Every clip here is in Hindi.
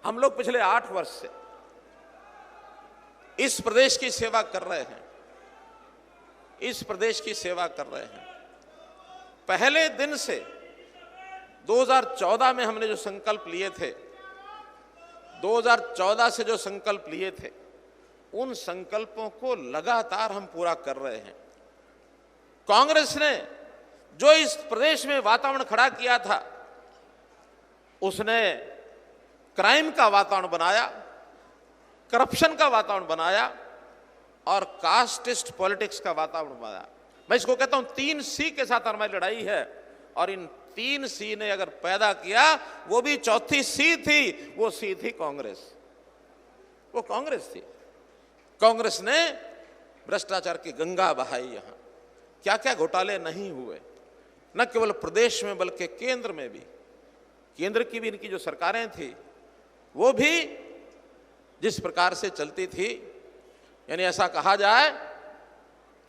हम लोग पिछले 8 वर्ष से इस प्रदेश की सेवा कर रहे हैं, इस प्रदेश की सेवा कर रहे हैं। पहले दिन से 2014 में हमने जो संकल्प लिए थे, 2014 से जो संकल्प लिए थे, उन संकल्पों को लगातार हम पूरा कर रहे हैं। कांग्रेस ने जो इस प्रदेश में वातावरण खड़ा किया था, उसने क्राइम का वातावरण बनाया, करप्शन का वातावरण बनाया और कास्टिस्ट पॉलिटिक्स का वातावरण बनाया। मैं इसको कहता हूं 3C के साथ हमारी लड़ाई है, और इन 3C ने अगर पैदा किया, वो भी चौथी C थी, वो C थी कांग्रेस। वो कांग्रेस थी। कांग्रेस ने भ्रष्टाचार की गंगा बहाई। यहां क्या क्या घोटाले नहीं हुए, न केवल प्रदेश में बल्कि केंद्र में भी। केंद्र की भी इनकी जो सरकारें थी वो भी जिस प्रकार से चलती थी, यानी ऐसा कहा जाए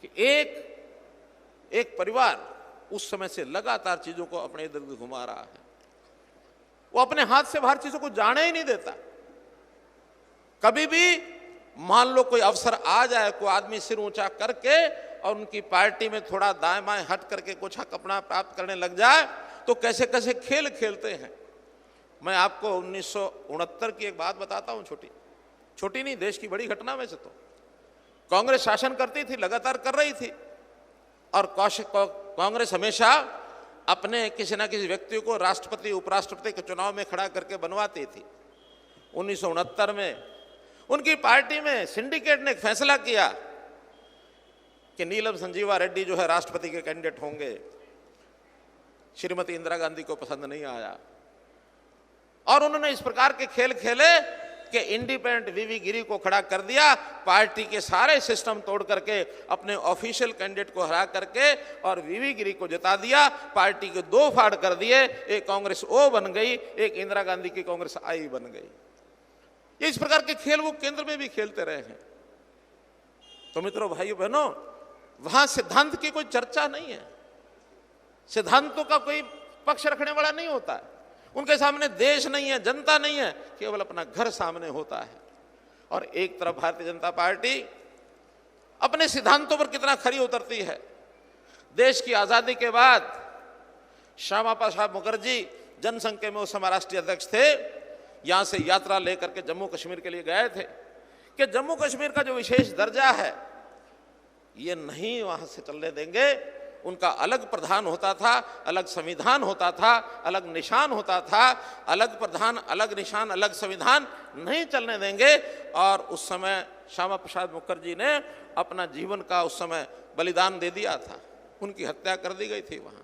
कि एक परिवार उस समय से लगातार चीजों को अपने इर्द गिर्द घुमा रहा है। वो अपने हाथ से बाहर चीजों को जाने ही नहीं देता। कभी भी मान लो कोई अवसर आ जाए, कोई आदमी सिर ऊंचा करके और उनकी पार्टी में थोड़ा दाएं बाएं हट करके कुछ हक अपना प्राप्त करने लग जाए, तो कैसे कैसे खेल खेलते हैं। मैं आपको 1969 की एक बात बताता हूं, छोटी नहीं, देश की बड़ी घटना में से। तो कांग्रेस शासन करती थी, लगातार कर रही थी, और कांग्रेस हमेशा अपने किसी ना किसी व्यक्ति को राष्ट्रपति उपराष्ट्रपति के चुनाव में खड़ा करके बनवाती थी। 1969 में उनकी पार्टी में सिंडिकेट ने एक फैसला किया कि नीलम संजीवा रेड्डी जो है राष्ट्रपति के कैंडिडेट होंगे। श्रीमती इंदिरा गांधी को पसंद नहीं आया, और उन्होंने इस प्रकार के खेल खेले कि इंडिपेंडेंट वीवी गिरी को खड़ा कर दिया, पार्टी के सारे सिस्टम तोड़ करके अपने ऑफिशियल कैंडिडेट को हरा करके और वीवी गिरी को जिता दिया। पार्टी के 2 फाड़ कर दिए, एक कांग्रेस ओ बन गई, एक इंदिरा गांधी की कांग्रेस आई बन गई। ये इस प्रकार के खेल वो केंद्र में भी खेलते रहे हैं। तो मित्रों, भाइयों बहनों, वहां सिद्धांत की कोई चर्चा नहीं है, सिद्धांतों का कोई पक्ष रखने वाला नहीं होता है। उनके सामने देश नहीं है, जनता नहीं है, केवल अपना घर सामने होता है। और एक तरफ भारतीय जनता पार्टी अपने सिद्धांतों पर कितना खरी उतरती है। देश की आजादी के बाद श्यामा प्रसाद मुखर्जी जनसंघ के में उस समय राष्ट्रीय अध्यक्ष थे, यहां से यात्रा लेकर के जम्मू कश्मीर के लिए गए थे कि जम्मू कश्मीर का जो विशेष दर्जा है ये नहीं वहां से चलने देंगे। उनका अलग प्रधान होता था, अलग संविधान होता था, अलग निशान होता था, अलग प्रधान अलग निशान अलग संविधान नहीं चलने देंगे। और उस समय श्यामा प्रसाद मुखर्जी ने अपना जीवन का उस समय बलिदान दे दिया था, उनकी हत्या कर दी गई थी वहां।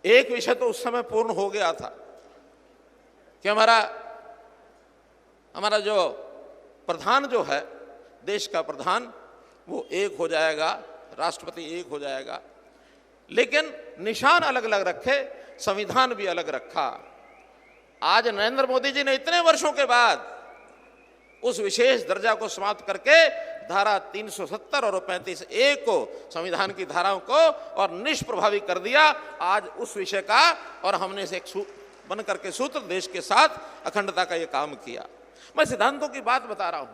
एक विषय तो उस समय पूर्ण हो गया था कि हमारा जो प्रधान जो है, देश का प्रधान, वो एक हो जाएगा, राष्ट्रपति एक हो जाएगा, लेकिन निशान अलग अलग रखे, संविधान भी अलग रखा। आज नरेंद्र मोदी जी ने इतने वर्षों के बाद उस विशेष दर्जा को समाप्त करके धारा 370 और 35A को, संविधान की धाराओं को, और निष्प्रभावी कर दिया आज उस विषय का। और हमने से एक बन करके सूत्र देश के साथ अखंडता का ये काम किया। मैं सिद्धांतों की बात बता रहा हूं।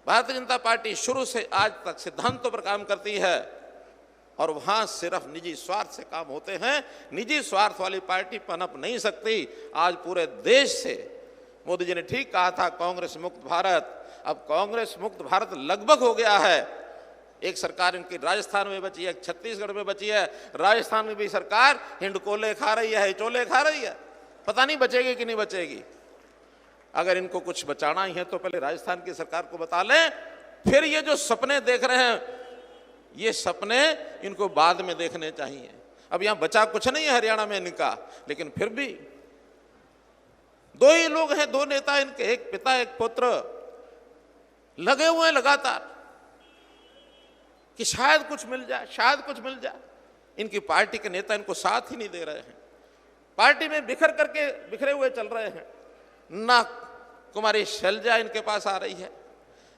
भारतीय जनता पार्टी शुरू से आज तक सिद्धांतों पर काम करती है, और वहां सिर्फ निजी स्वार्थ से काम होते हैं। निजी स्वार्थ वाली पार्टी पनप नहीं सकती। आज पूरे देश से, मोदी जी ने ठीक कहा था, कांग्रेस मुक्त भारत। अब कांग्रेस मुक्त भारत लगभग हो गया है। एक सरकार इनकी राजस्थान में बची है, एक छत्तीसगढ़ में बची है। राजस्थान में भी सरकार हिंडकोले खा रही है, हिचोले खा रही है। पता नहीं बचेगी कि नहीं बचेगी। अगर इनको कुछ बचाना ही है तो पहले राजस्थान की सरकार को बता लें, फिर ये जो सपने देख रहे हैं, ये सपने इनको बाद में देखने चाहिए। अब यहां बचा कुछ नहीं है हरियाणा में इनका, लेकिन फिर भी 2 ही लोग हैं, 2 नेता इनके, एक पिता एक पुत्र, लगे हुए हैं लगातार कि शायद कुछ मिल जाए, शायद कुछ मिल जाए। इनकी पार्टी के नेता इनको साथ ही नहीं दे रहे हैं। पार्टी में बिखरे हुए चल रहे हैं। ना कुमारी शैलजा इनके पास आ रही है,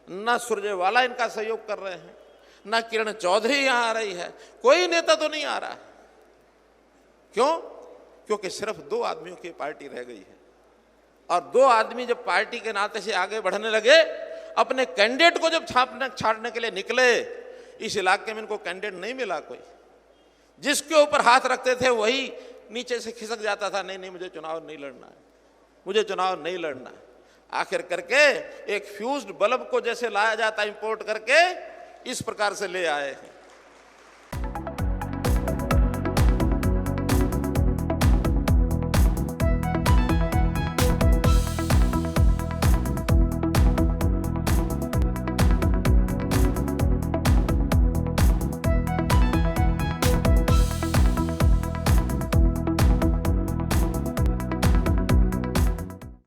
ना सुरजेवाला इनका सहयोग कर रहे हैं, ना किरण चौधरी यहां आ रही है। कोई नेता तो नहीं आ रहा है। क्यों? क्योंकि सिर्फ 2 आदमियों की पार्टी रह गई है। और दो आदमी जब पार्टी के नाते से आगे बढ़ने लगे, अपने कैंडिडेट को जब छाड़ने के लिए निकले, इस इलाके में इनको कैंडिडेट नहीं मिला कोई। जिसके ऊपर हाथ रखते थे वही नीचे से खिसक जाता था, नहीं नहीं मुझे चुनाव नहीं लड़ना है, मुझे चुनाव नहीं लड़ना है। आखिर करके एक फ्यूज्ड बल्ब को जैसे लाया जाता इंपोर्ट करके, इस प्रकार से ले आए हैं।